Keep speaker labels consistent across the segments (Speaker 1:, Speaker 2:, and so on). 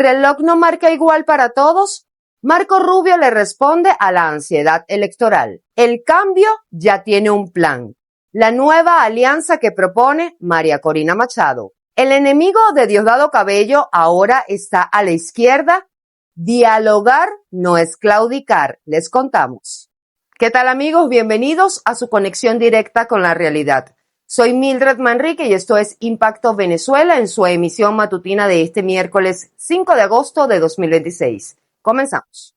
Speaker 1: ¿Reloj no marca igual para todos? Marco Rubio le responde a la ansiedad electoral. El cambio ya tiene un plan. La nueva alianza que propone María Corina Machado. El enemigo de Diosdado Cabello ahora está a la izquierda. Dialogar no es claudicar, les contamos. ¿Qué tal, amigos? Bienvenidos a su conexión directa con la realidad. Soy Mildred Manrique y esto es Impacto Venezuela en su emisión matutina de este miércoles 5 de agosto de 2026. Comenzamos.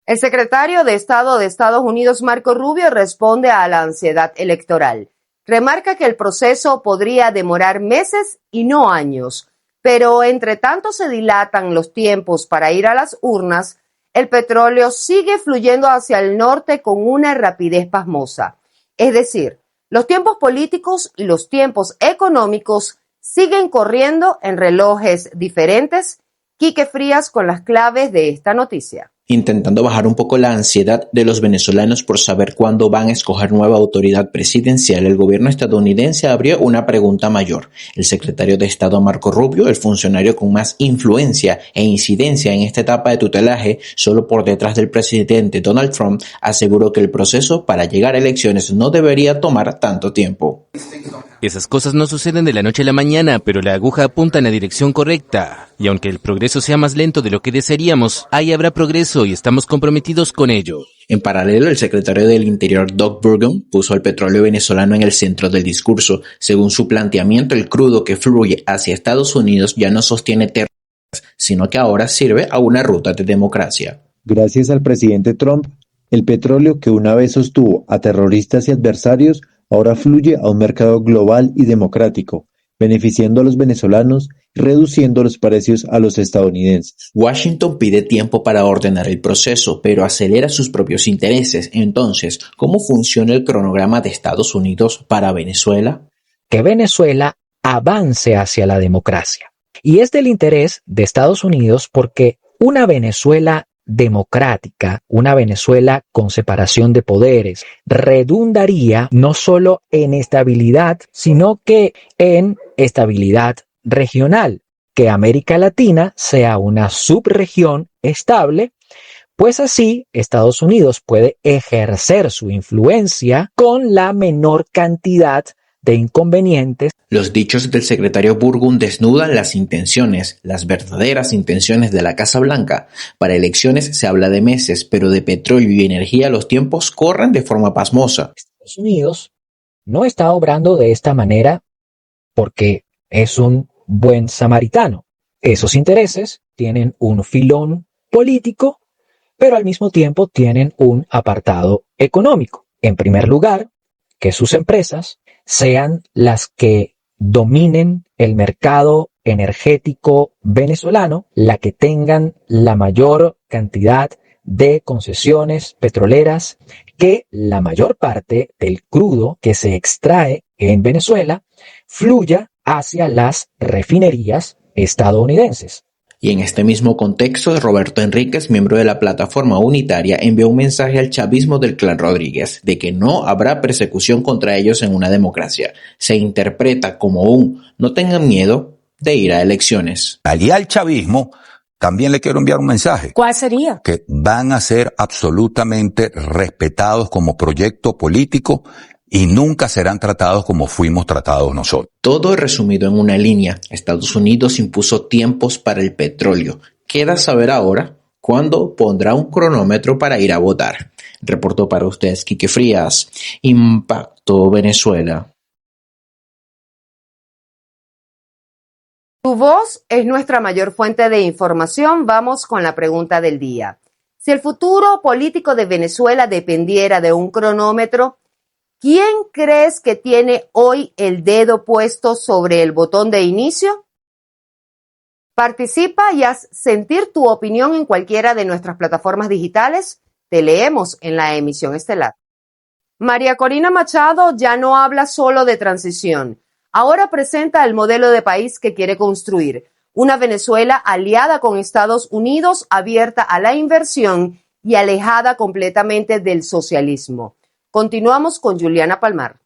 Speaker 1: El secretario de Estado de Estados Unidos, Marco Rubio, responde a la ansiedad electoral. Remarca que el proceso podría demorar meses y no años, pero entre tanto se dilatan los tiempos para ir a las urnas, el petróleo sigue fluyendo hacia el norte con una rapidez pasmosa. Es decir, los tiempos políticos y los tiempos económicos siguen corriendo en relojes diferentes. Quique Frías con las claves de esta noticia.
Speaker 2: Intentando bajar un poco la ansiedad de los venezolanos por saber cuándo van a escoger nueva autoridad presidencial, el gobierno estadounidense abrió una pregunta mayor. El secretario de Estado Marco Rubio, el funcionario con más influencia e incidencia en esta etapa de tutelaje, solo por detrás del presidente Donald Trump, aseguró que el proceso para llegar a elecciones no debería tomar tanto tiempo.
Speaker 3: Esas cosas no suceden de la noche a la mañana, pero la aguja apunta en la dirección correcta. Y aunque el progreso sea más lento de lo que desearíamos, ahí habrá progreso y estamos comprometidos con ello.
Speaker 2: En paralelo, el secretario del Interior, Doug Burgum, puso al petróleo venezolano en el centro del discurso. Según su planteamiento, el crudo que fluye hacia Estados Unidos ya no sostiene terras, sino que ahora sirve a una ruta de democracia.
Speaker 4: Gracias al presidente Trump, el petróleo que una vez sostuvo a terroristas y adversarios ahora fluye a un mercado global y democrático, beneficiando a los venezolanos y reduciendo los precios a los estadounidenses.
Speaker 2: Washington pide tiempo para ordenar el proceso, pero acelera sus propios intereses. Entonces, ¿cómo funciona el cronograma de Estados Unidos para Venezuela?
Speaker 5: Que Venezuela avance hacia la democracia. Y es del interés de Estados Unidos porque una Venezuela democrática, una Venezuela con separación de poderes, redundaría no solo en estabilidad, sino que en estabilidad regional, que América Latina sea una subregión estable, pues así Estados Unidos puede ejercer su influencia con la menor cantidad de inconvenientes.
Speaker 2: Los dichos del secretario Burgum desnudan las intenciones, las verdaderas intenciones de la Casa Blanca. Para elecciones se habla de meses, pero de petróleo y energía los tiempos corren de forma pasmosa.
Speaker 5: Estados Unidos no está obrando de esta manera porque es un buen samaritano. Esos intereses tienen un filón político, pero al mismo tiempo tienen un apartado económico. En primer lugar, que sus empresas sean las que dominen el mercado energético venezolano, la que tengan la mayor cantidad de concesiones petroleras, que la mayor parte del crudo que se extrae en Venezuela fluya hacia las refinerías estadounidenses.
Speaker 2: Y en este mismo contexto, Roberto Enríquez, miembro de la Plataforma Unitaria, envió un mensaje al chavismo del clan Rodríguez de que no habrá persecución contra ellos en una democracia. Se interpreta como un no tengan miedo de ir a elecciones.
Speaker 6: Allí al chavismo también le quiero enviar un mensaje.
Speaker 7: ¿Cuál sería?
Speaker 6: Que van a ser absolutamente respetados como proyecto político y nunca serán tratados como fuimos tratados nosotros.
Speaker 2: Todo resumido en una línea. Estados Unidos impuso tiempos para el petróleo. Queda saber ahora cuándo pondrá un cronómetro para ir a votar. Reportó para ustedes Quique Frías, Impacto Venezuela.
Speaker 1: Tu voz es nuestra mayor fuente de información. Vamos con la pregunta del día. Si el futuro político de Venezuela dependiera de un cronómetro, ¿quién crees que tiene hoy el dedo puesto sobre el botón de inicio? Participa y haz sentir tu opinión en cualquiera de nuestras plataformas digitales. Te leemos en la emisión estelar. María Corina Machado ya no habla solo de transición. Ahora presenta el modelo de país que quiere construir. Una Venezuela aliada con Estados Unidos, abierta a la inversión y alejada completamente del socialismo. Continuamos con Juliana Palmar.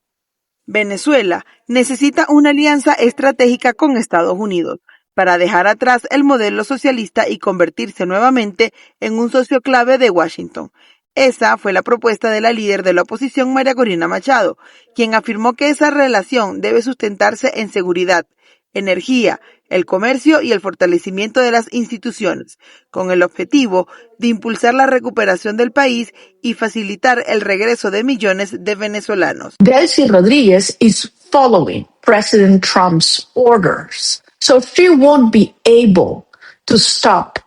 Speaker 7: Venezuela necesita una alianza estratégica con Estados Unidos para dejar atrás el modelo socialista y convertirse nuevamente en un socio clave de Washington. Esa fue la propuesta de la líder de la oposición, María Corina Machado, quien afirmó que esa relación debe sustentarse en seguridad, energía, el comercio y el fortalecimiento de las instituciones, con el objetivo de impulsar la recuperación del país y facilitar el regreso de millones de venezolanos.
Speaker 8: Delcy Rodríguez is following President Trump's orders, so she won't be able to stop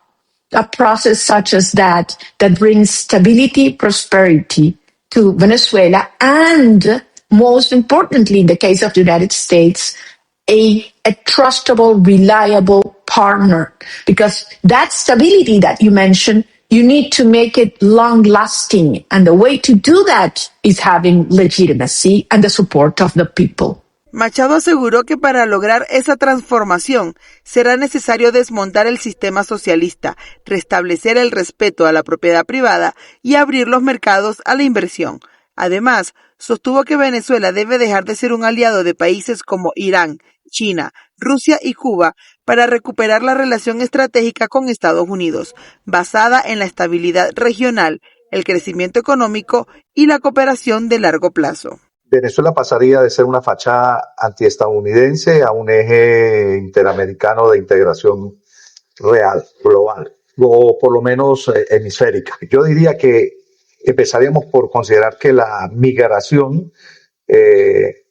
Speaker 8: a process such as that brings stability, prosperity to Venezuela, and most importantly, in the case of the United States, a trustable, reliable partner. Because that stability that you mentioned, you need to make it long-lasting. And the way to do that is having legitimacy and the support of the people.
Speaker 7: Machado aseguró que para lograr esa transformación será necesario desmontar el sistema socialista, restablecer el respeto a la propiedad privada y abrir los mercados a la inversión. Además, sostuvo que Venezuela debe dejar de ser un aliado de países como Irán, China, Rusia y Cuba para recuperar la relación estratégica con Estados Unidos, basada en la estabilidad regional, el crecimiento económico y la cooperación de largo plazo.
Speaker 9: Venezuela pasaría de ser una fachada antiestadounidense a un eje interamericano de integración real, global, o por lo menos hemisférica. Yo diría que empezaríamos por considerar que la migración se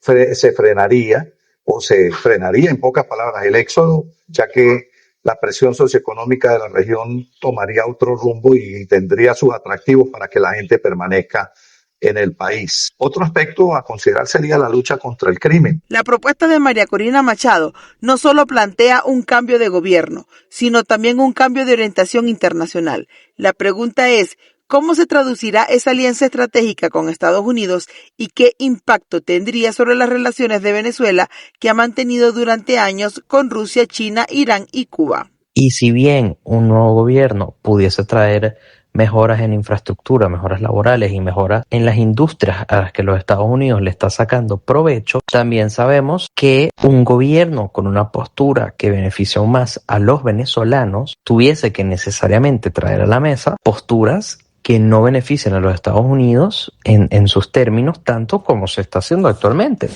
Speaker 9: frenaría en pocas palabras el éxodo, ya que la presión socioeconómica de la región tomaría otro rumbo y tendría sus atractivos para que la gente permanezca en el país. Otro aspecto a considerar sería la lucha contra el crimen.
Speaker 7: La propuesta de María Corina Machado no solo plantea un cambio de gobierno, sino también un cambio de orientación internacional. La pregunta es, ¿cómo se traducirá esa alianza estratégica con Estados Unidos y qué impacto tendría sobre las relaciones de Venezuela que ha mantenido durante años con Rusia, China, Irán y Cuba?
Speaker 10: Y si bien un nuevo gobierno pudiese traer mejoras en infraestructura, mejoras laborales y mejoras en las industrias a las que los Estados Unidos le está sacando provecho, también sabemos que un gobierno con una postura que beneficia aún más a los venezolanos tuviese que necesariamente traer a la mesa posturas que no beneficien a los Estados Unidos en sus términos, tanto como se está haciendo actualmente.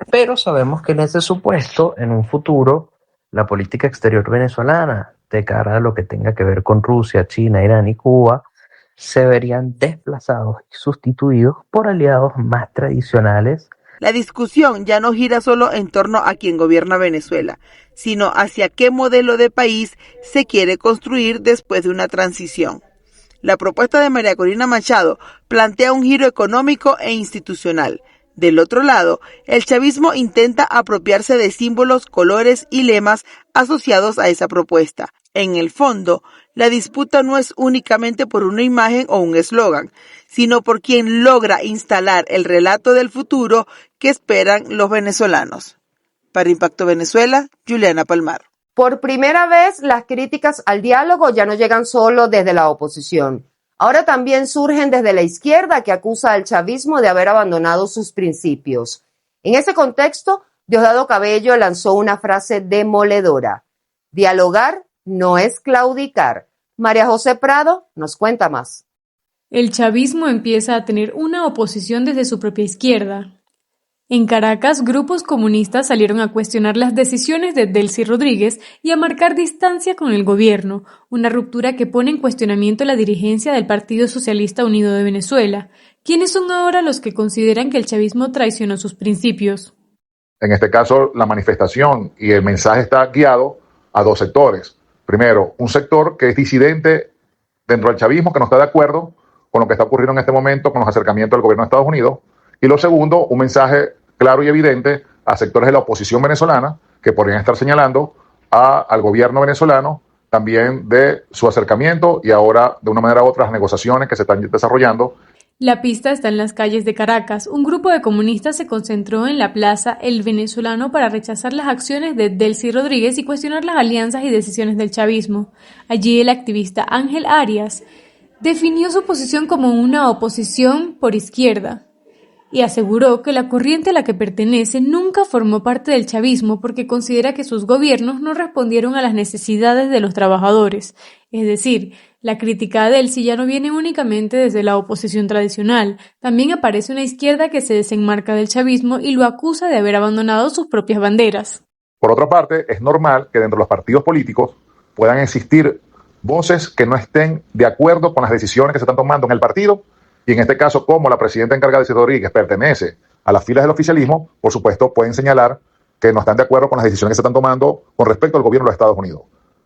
Speaker 10: Pero sabemos que en ese supuesto, en un futuro, la política exterior venezolana, de cara a lo que tenga que ver con Rusia, China, Irán y Cuba, se verían desplazados y sustituidos por aliados más tradicionales.
Speaker 7: La discusión ya no gira solo en torno a quien gobierna Venezuela, sino hacia qué modelo de país se quiere construir después de una transición. La propuesta de María Corina Machado plantea un giro económico e institucional. Del otro lado, el chavismo intenta apropiarse de símbolos, colores y lemas asociados a esa propuesta. En el fondo, la disputa no es únicamente por una imagen o un eslogan, sino por quien logra instalar el relato del futuro que esperan los venezolanos. Para Impacto Venezuela, Juliana Palmar.
Speaker 1: Por primera vez, las críticas al diálogo ya no llegan solo desde la oposición. Ahora también surgen desde la izquierda, que acusa al chavismo de haber abandonado sus principios. En ese contexto, Diosdado Cabello lanzó una frase demoledora: dialogar no es claudicar. María José Prado nos cuenta más.
Speaker 11: El chavismo empieza a tener una oposición desde su propia izquierda. En Caracas, grupos comunistas salieron a cuestionar las decisiones de Delcy Rodríguez y a marcar distancia con el gobierno, una ruptura que pone en cuestionamiento la dirigencia del Partido Socialista Unido de Venezuela. ¿Quiénes son ahora los que consideran que el chavismo traicionó sus principios?
Speaker 12: En este caso, la manifestación y el mensaje está guiado a dos sectores. Primero, un sector que es disidente dentro del chavismo, que no está de acuerdo con lo que está ocurriendo en este momento con los acercamientos del gobierno de Estados Unidos. Y lo segundo, un mensaje claro y evidente a sectores de la oposición venezolana que podrían estar señalando al gobierno venezolano también de su acercamiento y ahora, de una manera u otra, las negociaciones que se están desarrollando.
Speaker 11: La pista está en las calles de Caracas. Un grupo de comunistas se concentró en la plaza El Venezolano para rechazar las acciones de Delcy Rodríguez y cuestionar las alianzas y decisiones del chavismo. Allí el activista Ángel Arias definió su posición como una oposición por izquierda. y aseguró que la corriente a la que pertenece nunca formó parte del chavismo porque considera que sus gobiernos no respondieron a las necesidades de los trabajadores. Es decir, la crítica a Delcy ya no viene únicamente desde la oposición tradicional, también aparece una izquierda que se desenmarca del chavismo y lo acusa de haber abandonado sus propias banderas.
Speaker 12: Por otra parte, es normal que dentro de los partidos políticos puedan existir voces que no estén de acuerdo con las decisiones que se están tomando en el partido. Y en este caso, como la presidenta encargada Delcy Rodríguez pertenece a las filas del oficialismo, por supuesto pueden señalar que no están de acuerdo con las decisiones que se están tomando con respecto al gobierno de los Estados Unidos.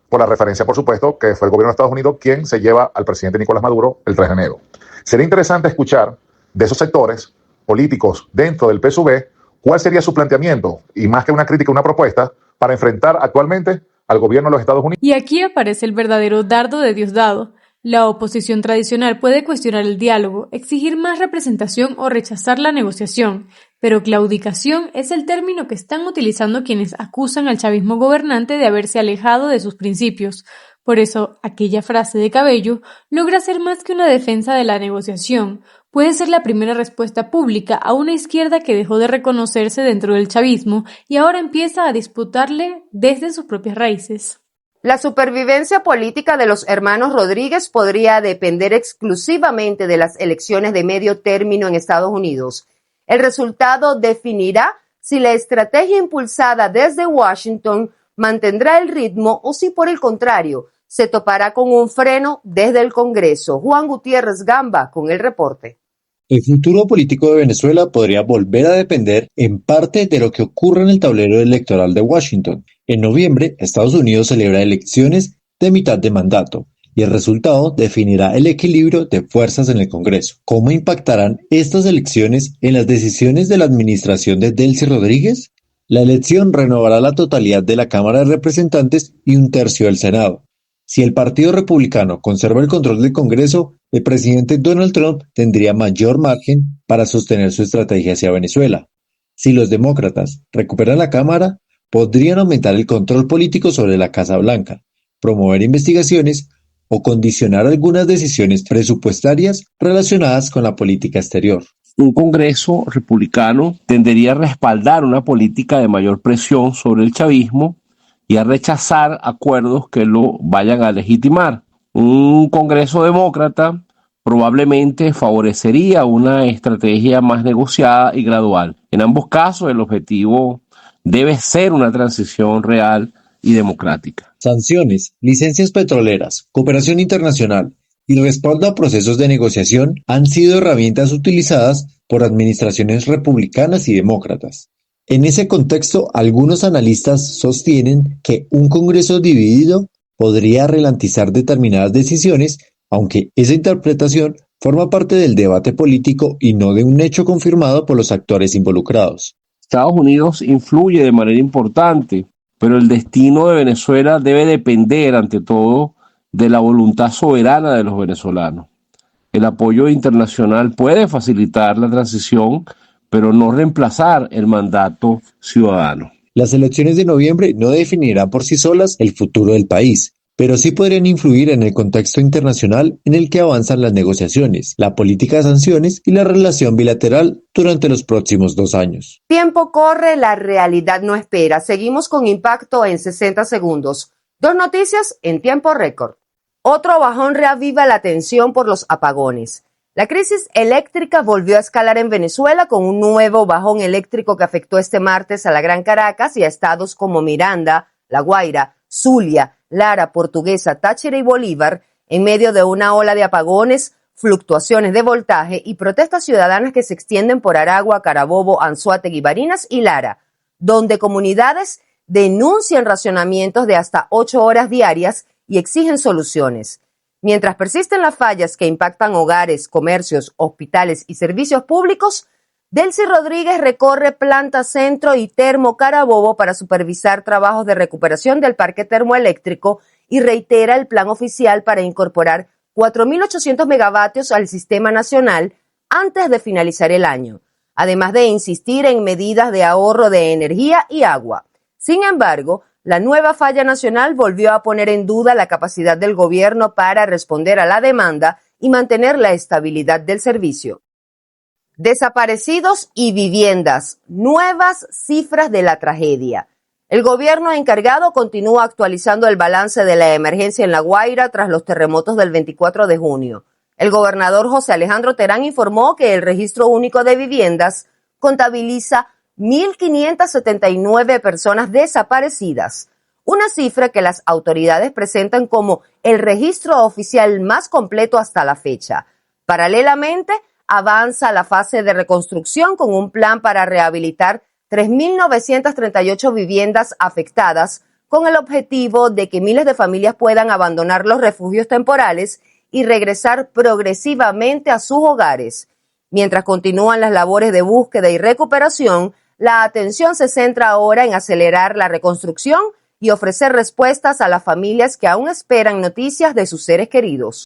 Speaker 12: Por la referencia, por supuesto, que fue el gobierno de Estados Unidos quien se lleva al presidente Nicolás Maduro el 3 de enero. Sería interesante escuchar de esos sectores políticos dentro del PSUV cuál sería su planteamiento, y más que una crítica, una propuesta, para enfrentar actualmente al gobierno de los Estados Unidos.
Speaker 11: Y aquí aparece el verdadero dardo de Diosdado. La oposición tradicional puede cuestionar el diálogo, exigir más representación o rechazar la negociación, pero claudicación es el término que están utilizando quienes acusan al chavismo gobernante de haberse alejado de sus principios. Por eso, aquella frase de Cabello logra ser más que una defensa de la negociación, puede ser la primera respuesta pública a una izquierda que dejó de reconocerse dentro del chavismo y ahora empieza a disputarle desde sus propias raíces.
Speaker 1: La supervivencia política de los hermanos Rodríguez podría depender exclusivamente de las elecciones de medio término en Estados Unidos. El resultado definirá si la estrategia impulsada desde Washington mantendrá el ritmo o si, por el contrario, se topará con un freno desde el Congreso. Juan Gutiérrez Gamba con el reporte.
Speaker 4: El futuro político de Venezuela podría volver a depender en parte de lo que ocurra en el tablero electoral de Washington. En noviembre, Estados Unidos celebra elecciones de mitad de mandato y el resultado definirá el equilibrio de fuerzas en el Congreso. ¿Cómo impactarán estas elecciones en las decisiones de la administración de Delcy Rodríguez? La elección renovará la totalidad de la Cámara de Representantes y un tercio del Senado. Si el Partido Republicano conserva el control del Congreso, el presidente Donald Trump tendría mayor margen para sostener su estrategia hacia Venezuela. Si los demócratas recuperan la Cámara, podrían aumentar el control político sobre la Casa Blanca, promover investigaciones o condicionar algunas decisiones presupuestarias relacionadas con la política exterior.
Speaker 13: Un Congreso republicano tendería a respaldar una política de mayor presión sobre el chavismo y a rechazar acuerdos que lo vayan a legitimar. Un Congreso demócrata probablemente favorecería una estrategia más negociada y gradual. En ambos casos, el objetivo debe ser una transición real y democrática.
Speaker 4: Sanciones, licencias petroleras, cooperación internacional y respaldo a procesos de negociación han sido herramientas utilizadas por administraciones republicanas y demócratas. En ese contexto, algunos analistas sostienen que un Congreso dividido podría ralentizar determinadas decisiones, aunque esa interpretación forma parte del debate político y no de un hecho confirmado por los actores involucrados.
Speaker 13: Estados Unidos influye de manera importante, pero el destino de Venezuela debe depender, ante todo, de la voluntad soberana de los venezolanos. El apoyo internacional puede facilitar la transición, pero no reemplazar el mandato ciudadano.
Speaker 4: Las elecciones de noviembre no definirán por sí solas el futuro del país, pero sí podrían influir en el contexto internacional en el que avanzan las negociaciones, la política de sanciones y la relación bilateral durante los próximos 2 años.
Speaker 1: Tiempo corre, la realidad no espera. Seguimos con Impacto en 60 segundos. 2 noticias en tiempo récord. Otro bajón reaviva la tensión por los apagones. La crisis eléctrica volvió a escalar en Venezuela con un nuevo bajón eléctrico que afectó este martes a la Gran Caracas y a estados como Miranda, La Guaira, Zulia, Lara, Portuguesa, Táchira y Bolívar, en medio de una ola de apagones, fluctuaciones de voltaje y protestas ciudadanas que se extienden por Aragua, Carabobo, Anzoátegui, Barinas y Lara, donde comunidades denuncian racionamientos de hasta 8 horas diarias y exigen soluciones. Mientras persisten las fallas que impactan hogares, comercios, hospitales y servicios públicos, Delcy Rodríguez recorre Planta Centro y Termo Carabobo para supervisar trabajos de recuperación del parque termoeléctrico y reitera el plan oficial para incorporar 4.800 megavatios al sistema nacional antes de finalizar el año, además de insistir en medidas de ahorro de energía y agua. Sin embargo, la nueva falla nacional volvió a poner en duda la capacidad del gobierno para responder a la demanda y mantener la estabilidad del servicio. Desaparecidos y viviendas, nuevas cifras de la tragedia. El gobierno encargado continúa actualizando el balance de la emergencia en La Guaira tras los terremotos del 24 de junio. El gobernador José Alejandro Terán informó que el Registro Único de Viviendas contabiliza 1.579 personas desaparecidas, una cifra que las autoridades presentan como el registro oficial más completo hasta la fecha. Paralelamente, avanza la fase de reconstrucción con un plan para rehabilitar 3.938 viviendas afectadas con el objetivo de que miles de familias puedan abandonar los refugios temporales y regresar progresivamente a sus hogares. Mientras continúan las labores de búsqueda y recuperación, la atención se centra ahora en acelerar la reconstrucción y ofrecer respuestas a las familias que aún esperan noticias de sus seres queridos.